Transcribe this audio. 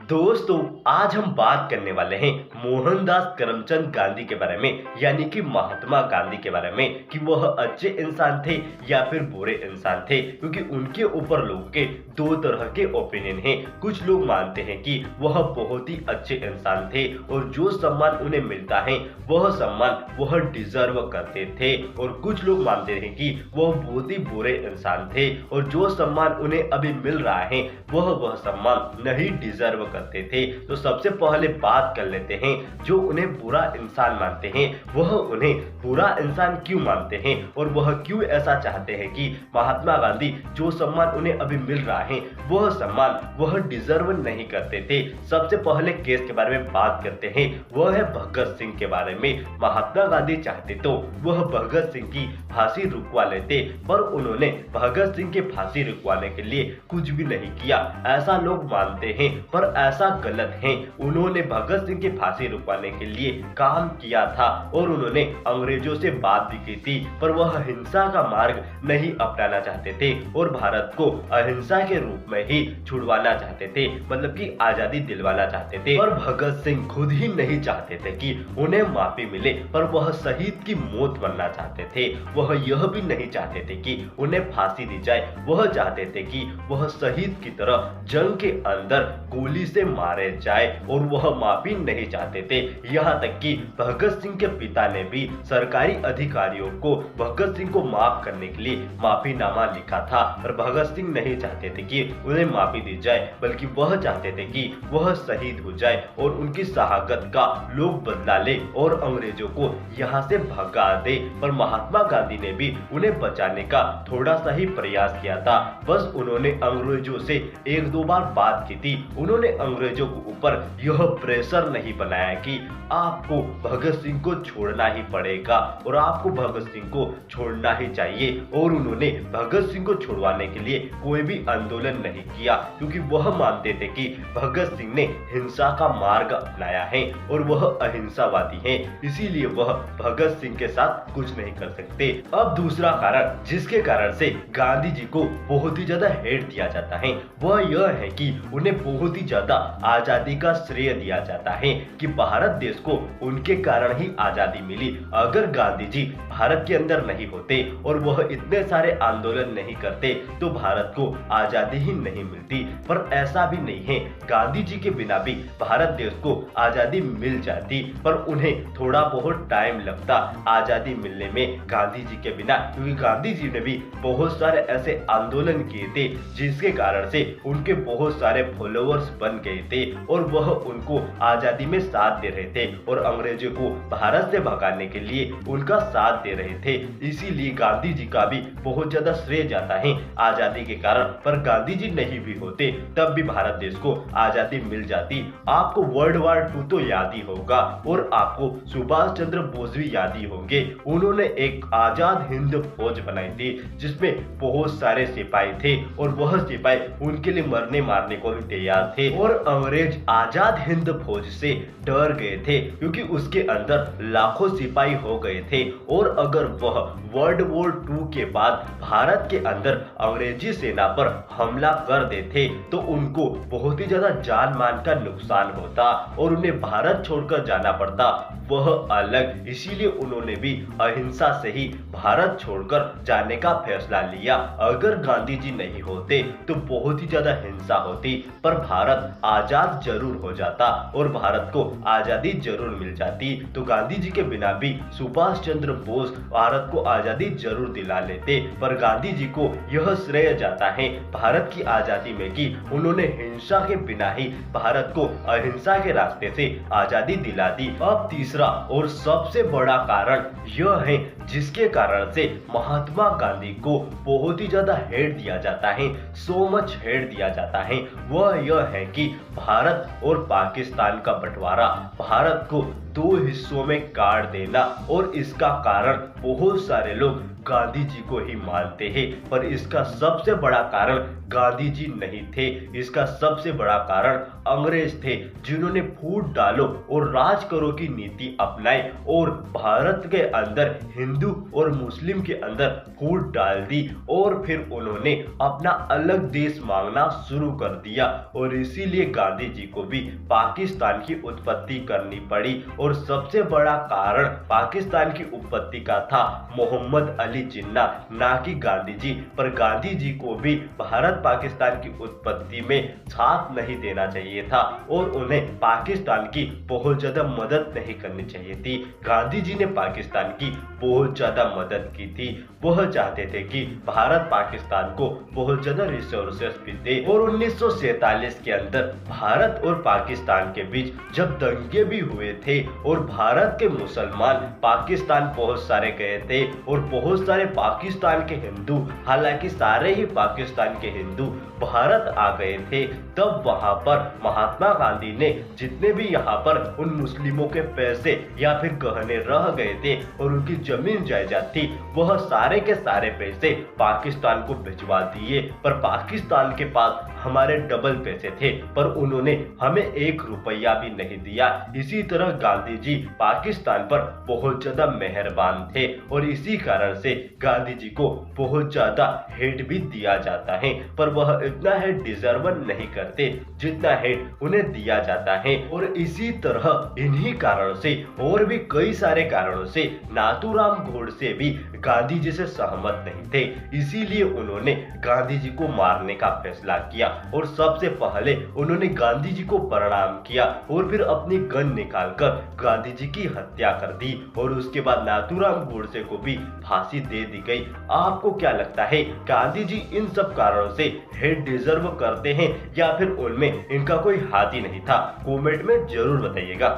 दोस्तों, आज हम बात करने वाले हैं मोहनदास करमचंद गांधी के बारे में, यानी कि महात्मा गांधी के बारे में कि वह अच्छे इंसान थे या फिर बुरे इंसान थे। क्योंकि उनके ऊपर लोगों के दो तरह के ओपिनियन हैं। कुछ लोग मानते हैं कि वह बहुत ही अच्छे इंसान थे और जो सम्मान उन्हें मिलता है वह सम्मान वह डिजर्व करते थे, और कुछ लोग मानते हैं कि वह बहुत ही बुरे इंसान थे और जो सम्मान उन्हें अभी मिल रहा है वह सम्मान नहीं डिजर्व करते थे। तो सबसे पहले बात कर लेते हैं, जो उन्हें बुरा इंसान मानते हैं वह उन्हें बुरा इंसान क्यों मानते हैं और वह क्यों ऐसा चाहते हैं कि महात्मा गांधी जो सम्मान उन्हें अभी मिल रहा है वह सम्मान वह डिजर्व नहीं करते थे। सबसे पहले केस के बारे में बात करते हैं, वह है भगत सिंह के बारे में। महात्मा गांधी चाहते तो वह भगत सिंह की फांसी रुकवा लेते, पर उन्होंने भगत सिंह की फांसी रुकवाने के लिए कुछ भी नहीं किया, ऐसा लोग मानते हैं। पर ऐसा गलत है। उन्होंने भगत सिंह की फांसी रुकवाने के लिए काम किया था और उन्होंने अंग्रेजों से बात भी की थी, पर वह हिंसा का मार्ग नहीं अपनाना चाहते थे और भारत को अहिंसा के रूप में ही छुड़वाना चाहते थे, मतलब कि आजादी दिलवाना चाहते थे। पर भगत सिंह खुद ही नहीं चाहते थे कि उन्हें माफी मिले, पर वह शहीद की मौत बनना चाहते थे। वह यह भी नहीं चाहते थे कि उन्हें फांसी दी जाए, वह चाहते थे कि वह शहीद की तरह जंग के अंदर गोली से मारे जाए, और वह माफी नहीं चाहते थे। यहाँ तक कि भगत सिंह के पिता ने भी सरकारी अधिकारियों को भगत सिंह को माफ करने के लिए माफीनामा लिखा था, पर भगत सिंह नहीं चाहते थे कि उन्हें माफी दी जाए, बल्कि वह चाहते थे कि वह शहीद हो जाए और उनकी शहादत का लोग बदला ले और अंग्रेजों को यहाँ से भगा दे। पर महात्मा गांधी ने भी उन्हें बचाने का थोड़ा सा ही प्रयास किया था। बस उन्होंने अंग्रेजों से एक दो बार बात की थी। उन्होंने अंग्रेजों के ऊपर यह प्रेशर नहीं बनाया कि आपको भगत सिंह को छोड़ना ही पड़ेगा और आपको भगत सिंह को छोड़ना ही चाहिए, और उन्होंने भगत सिंह को छुड़वाने के लिए कोई भी आंदोलन नहीं किया, क्योंकि वह मानते थे कि भगत सिंह ने हिंसा का मार्ग अपनाया है और वह अहिंसावादी हैं, इसीलिए वह भगत सिंह के साथ कुछ नहीं कर सकते। अब दूसरा कारण जिसके कारण से गांधी जी को बहुत ही ज्यादा हेट दिया जाता है वह यह है कि उन्हें बहुत ही ज्यादा आजादी का श्रेय दिया जाता है कि भारत देश को उनके कारण ही आजादी मिली। अगर गांधी जी भारत के अंदर नहीं होते और वह इतने सारे आंदोलन नहीं करते तो भारत को आजादी ही नहीं मिलती। पर ऐसा भी नहीं है, गांधी जी के बिना भी भारत देश को आजादी मिल जाती, पर उन्हें थोड़ा बहुत टाइम लगता आजादी मिलने में गांधी जी के बिना, क्योंकि गांधी जी ने भी बहुत सारे ऐसे आंदोलन किए थे जिसके कारण से उनके बहुत सारे फॉलोअर्स बन गए थे और वह उनको आजादी में साथ दे रहे थे और अंग्रेजों को भारत से भगाने के लिए उनका साथ दे रहे थे। इसीलिए गांधी जी का भी बहुत ज्यादा श्रेय जाता है आजादी के कारण। पर गांधी जी नहीं भी होते तब भी भारत देश को आजादी मिल जाती। आपको वर्ल्ड वार 2 तो याद ही होगा और आपको सुभाष चंद्र बोस भी याद ही होंगे। उन्होंने एक आजाद हिंद फौज बनाई थी जिसमें बहुत सारे सिपाही थे और वह सिपाही उनके लिए मरने मारने को भी तैयार थे, और अंग्रेज आजाद हिंद फौज से डर गए थे क्योंकि उसके अंदर लाखों सिपाही हो गए थे। और अगर वह वर्ल्ड वॉर 2 के बाद भारत के अंदर अंग्रेजी सेना पर हमला कर देते तो उनको बहुत ही ज्यादा जान मान का नुकसान होता और उन्हें भारत छोड़कर जाना पड़ता, वह अलग। इसीलिए उन्होंने भी अहिंसा से ही भारत छोड़कर जाने का फैसला लिया। अगर गांधी जी नहीं होते तो बहुत ही ज्यादा हिंसा होती, पर भारत आजाद जरूर हो जाता और भारत को आजादी जरूर मिल जाती। तो गांधी जी के बिना भी सुभाष चंद्र बोस भारत को आजादी जरूर दिला लेते, पर गांधी जी को यह श्रेय जाता है भारत की आजादी में कि उन्होंने हिंसा के बिना ही भारत को अहिंसा के रास्ते से आजादी दिला दी। अब तीसरा और सबसे बड़ा कारण यह है जिसके कारण से महात्मा गांधी को बहुत ही ज्यादा हेट दिया जाता है, सो मच हेट दिया जाता है, वह यह है कि भारत और पाकिस्तान का बंटवारा, भारत को 2 हिस्सों में काट देना। और इसका कारण बहुत सारे लोग गांधी जी को ही मानते हैं, पर इसका सबसे बड़ा कारण गांधी जी नहीं थे। इसका सबसे बड़ा कारण अंग्रेज थे, जिन्होंने फूट डालो और राज करो की नीति अपनाई और भारत के अंदर हिंदू और मुस्लिम के अंदर फूट डाल दी और फिर उन्होंने अपना अलग देश मांगना शुरू कर दिया। और इसीलिए गांधी जी को भी पाकिस्तान की उत्पत्ति करनी पड़ी। और सबसे बड़ा कारण पाकिस्तान की उत्पत्ति का था मोहम्मद अली जिन्ना, ना कि गांधी जी। पर गांधी जी को भी भारत पाकिस्तान की उत्पत्ति में साथ नहीं देना चाहिए था और उन्हें पाकिस्तान की बहुत ज्यादा मदद नहीं करनी चाहिए थी। गांधी जी ने पाकिस्तान की बहुत ज्यादा मदद की थी। वह चाहते थे कि भारत पाकिस्तान को बहुत ज्यादा रिसोर्सेस भी दे। और 1947 के अंदर भारत और पाकिस्तान के बीच जब दंगे भी हुए थे और भारत के मुसलमान पाकिस्तान बहुत सारे गए थे और बहुत सारे पाकिस्तान के हिंदू, हालांकि सारे ही पाकिस्तान के हिंदू भारत आ गए थे, तब वहां पर महात्मा गांधी ने जितने भी यहाँ पर उन मुस्लिमों के पैसे या फिर गहने रह गए थे और उनकी जमीन जायदाद थी, वह सारे के सारे पैसे पाकिस्तान को भिजवा दिए। पर पाकिस्तान के पास हमारे डबल पैसे थे, पर उन्होंने हमें 1 रुपया भी नहीं दिया। इसी तरह गांधी जी पाकिस्तान पर बहुत ज्यादा मेहरबान थे और इसी कारण से गांधी जी को बहुत ज्यादा हेट भी दिया जाता है। पर वह इतना हेट डिजर्व नहीं करते जितना हेट उन्हें दिया जाता है। और इसी तरह इन्हीं कारण से और भी कई सारे कारणों से नाथूराम गोडसे भी गांधी जी से सहमत नहीं थे। इसीलिए उन्होंने गांधी जी को मारने का फैसला किया और सबसे पहले उन्होंने गांधी जी को प्रणाम किया और फिर अपनी गन निकालकर गांधी जी की हत्या कर दी और उसके बाद नाथूराम गोडसे को भी फांसी दे दी गई। आपको क्या लगता है, गांधी जी इन सब कारणों से हेट डिजर्व करते हैं या फिर उनमें इनका कोई हाथ ही नहीं था? कमेंट में जरूर बताइएगा।